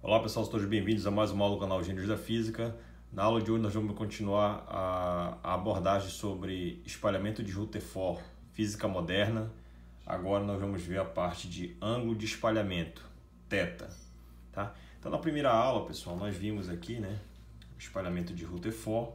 Olá pessoal, todos bem-vindos a mais uma aula do canal Gênios da Física. Na aula de hoje nós vamos continuar a abordagem sobre espalhamento de Rutherford, física moderna. Agora nós vamos ver a parte de ângulo de espalhamento, θ. Tá? Então na primeira aula, pessoal, nós vimos aqui, o espalhamento de Rutherford.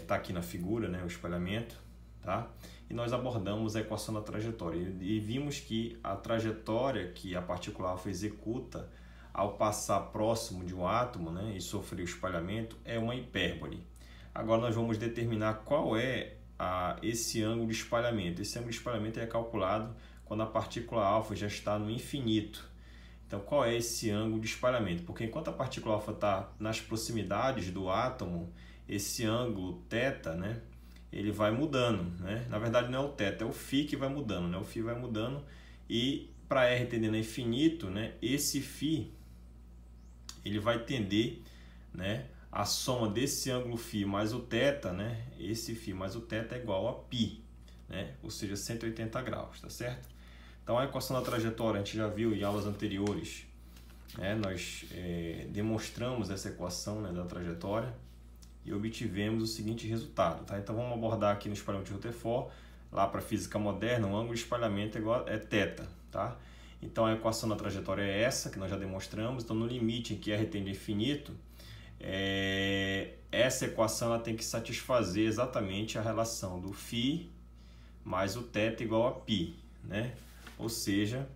Tá aqui na figura, o espalhamento, tá? E nós abordamos a equação da trajetória e vimos que a trajetória que a partícula alfa executa ao passar próximo de um átomo, e sofrer o espalhamento é uma hipérbole. Agora nós vamos determinar qual é esse ângulo de espalhamento. Esse ângulo de espalhamento é calculado quando a partícula alfa já está no infinito. Então qual é esse ângulo de espalhamento? Porque enquanto a partícula alfa está nas proximidades do átomo, esse ângulo θ, ele vai mudando, Na verdade não é o θ, é o φ que vai mudando, O φ vai mudando e para r tendendo a infinito, esse φ ele vai tender, a soma desse ângulo φ mais o θ, esse φ mais o θ é igual a π, ou seja, 180 graus, tá certo? Então a equação da trajetória a gente já viu em aulas anteriores, nós demonstramos essa equação da trajetória e obtivemos o seguinte resultado, tá? Então vamos abordar aqui no espalhamento de Rutherford, lá para a física moderna, o ângulo de espalhamento é θ, tá? Então a equação da trajetória é essa, que nós já demonstramos. Então no limite em que r tende a infinito, essa equação ela tem que satisfazer exatamente a relação do φ mais o θ igual a π, Ou seja,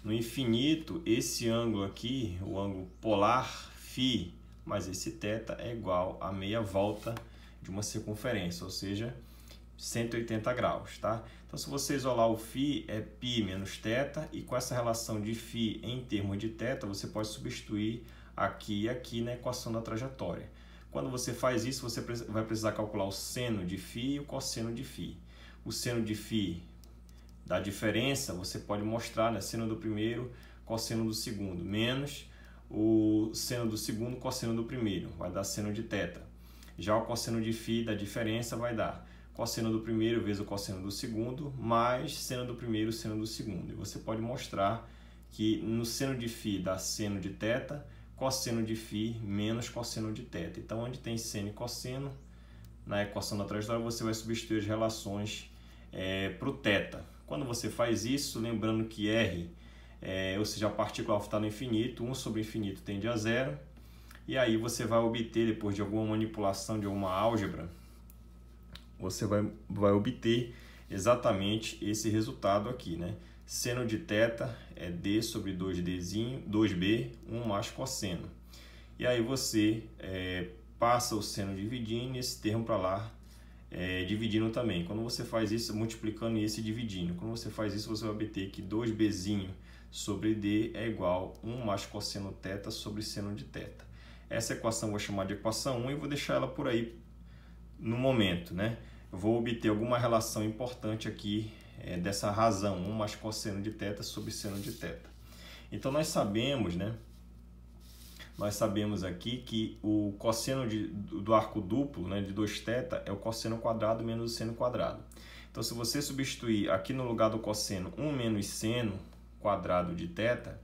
no infinito, esse ângulo aqui, o ângulo polar φ mais esse θ é igual a meia volta de uma circunferência, ou seja, 180 graus, tá? Então, se você isolar o φ, é π menos θ, e com essa relação de φ em termos de θ, você pode substituir aqui e aqui na equação da trajetória. Quando você faz isso, você vai precisar calcular o seno de φ e o cosseno de φ. O seno de φ da diferença, você pode mostrar, seno do primeiro, cosseno do segundo, menos o seno do segundo, cosseno do primeiro, vai dar seno de θ. Já o cosseno de φ da diferença vai dar cosseno do primeiro vezes o cosseno do segundo, mais seno do primeiro, seno do segundo. E você pode mostrar que no seno de φ dá seno de θ, cosseno de φ menos cosseno de θ. Então, onde tem seno e cosseno, na equação da trajetória, você vai substituir as relações para o θ. Quando você faz isso, lembrando que R, ou seja, a partícula alfa está no infinito, 1 sobre infinito tende a zero, e aí você vai obter, depois de alguma manipulação de alguma álgebra, você vai obter exatamente esse resultado aqui, Seno de θ é d sobre 2b, 1 mais cosseno. E aí você passa o seno dividindo e esse termo para lá dividindo também. Quando você faz isso, multiplicando esse e dividindo. Quando você faz isso, você vai obter que 2b sobre d é igual a 1 mais cosseno θ sobre seno de θ. Essa equação eu vou chamar de equação 1 e vou deixar ela por aí no momento, Eu vou obter alguma relação importante aqui dessa razão, 1 mais cosseno de θ sobre seno de θ. Então nós sabemos, nós sabemos aqui que o cosseno do arco duplo, de 2θ, é o cosseno quadrado menos o seno quadrado. Então se você substituir aqui no lugar do cosseno 1 menos seno quadrado de θ,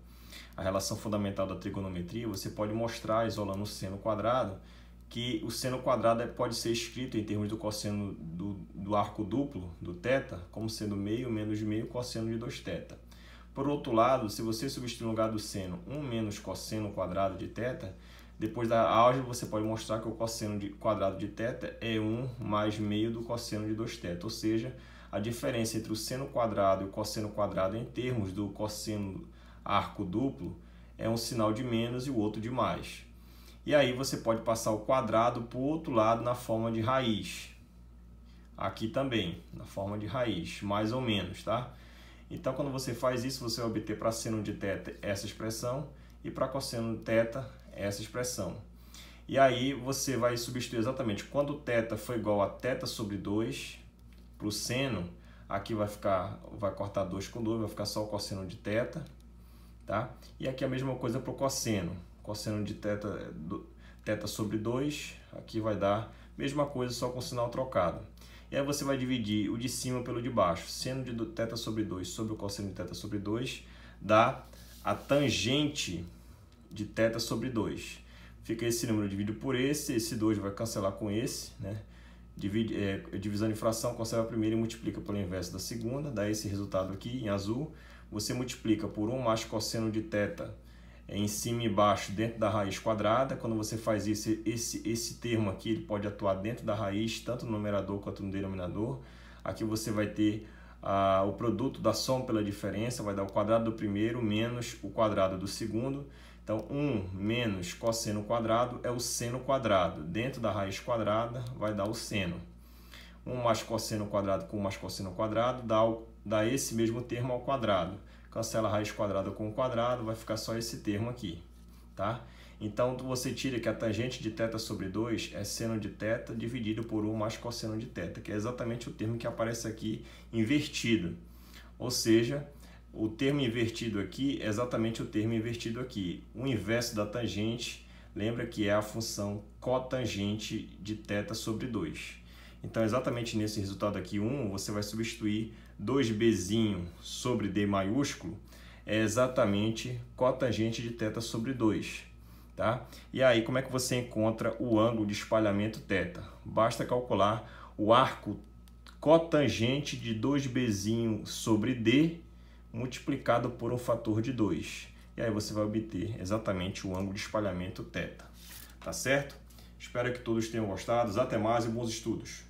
a relação fundamental da trigonometria, você pode mostrar, isolando o seno quadrado, que o seno quadrado pode ser escrito em termos do cosseno do arco duplo, do θ, como sendo meio menos meio cosseno de 2θ. Por outro lado, se você substituir no lugar do seno 1 menos cosseno quadrado de θ, depois da álgebra você pode mostrar que o cosseno quadrado de θ é 1 mais meio do cosseno de 2θ, ou seja, a diferença entre o seno quadrado e o cosseno quadrado em termos do cosseno arco duplo é um sinal de menos e o outro de mais. E aí você pode passar o quadrado para o outro lado na forma de raiz. Aqui também, na forma de raiz, mais ou menos, tá? Então, quando você faz isso, você vai obter para seno de θ essa expressão e para cosseno de θ essa expressão. E aí você vai substituir exatamente quando o θ for igual a θ sobre 2, para o seno, aqui vai cortar 2 com 2, vai ficar só o cosseno de θ, tá? E aqui a mesma coisa para o cosseno. Cosseno de θ sobre 2, aqui vai dar mesma coisa, só com sinal trocado. E aí você vai dividir o de cima pelo de baixo. Seno de θ sobre 2 sobre o cosseno de θ sobre 2 dá a tangente de θ sobre 2. Fica esse número dividido por esse 2 vai cancelar com esse, né? Divisão de fração, conserva a primeira e multiplica pelo inverso da segunda, dá esse resultado aqui em azul. Você multiplica por 1 mais cosseno de θ em cima e embaixo dentro da raiz quadrada. Quando você faz isso, esse termo aqui ele pode atuar dentro da raiz, tanto no numerador quanto no denominador. Aqui você vai ter o produto da soma pela diferença, vai dar o quadrado do primeiro menos o quadrado do segundo. Então, 1 menos cosseno quadrado é o seno quadrado. Dentro da raiz quadrada vai dar o seno. 1 mais cosseno quadrado com 1 mais cosseno quadrado dá esse mesmo termo ao quadrado. Cancela a raiz quadrada com o quadrado, vai ficar só esse termo aqui, tá? Então, você tira que a tangente de θ sobre 2 é seno de θ dividido por 1 mais cosseno de θ, que é exatamente o termo que aparece aqui invertido. Ou seja, o termo invertido aqui é exatamente o termo invertido aqui. O inverso da tangente, lembra que é a função cotangente de θ sobre 2. Então, exatamente nesse resultado aqui, 1, você vai substituir 2b sobre d maiúsculo, é exatamente cotangente de θ sobre 2. Tá? E aí, como é que você encontra o ângulo de espalhamento θ? Basta calcular o arco cotangente de 2b sobre d multiplicado por um fator de 2. E aí você vai obter exatamente o ângulo de espalhamento θ. Tá certo? Espero que todos tenham gostado. Até mais e bons estudos!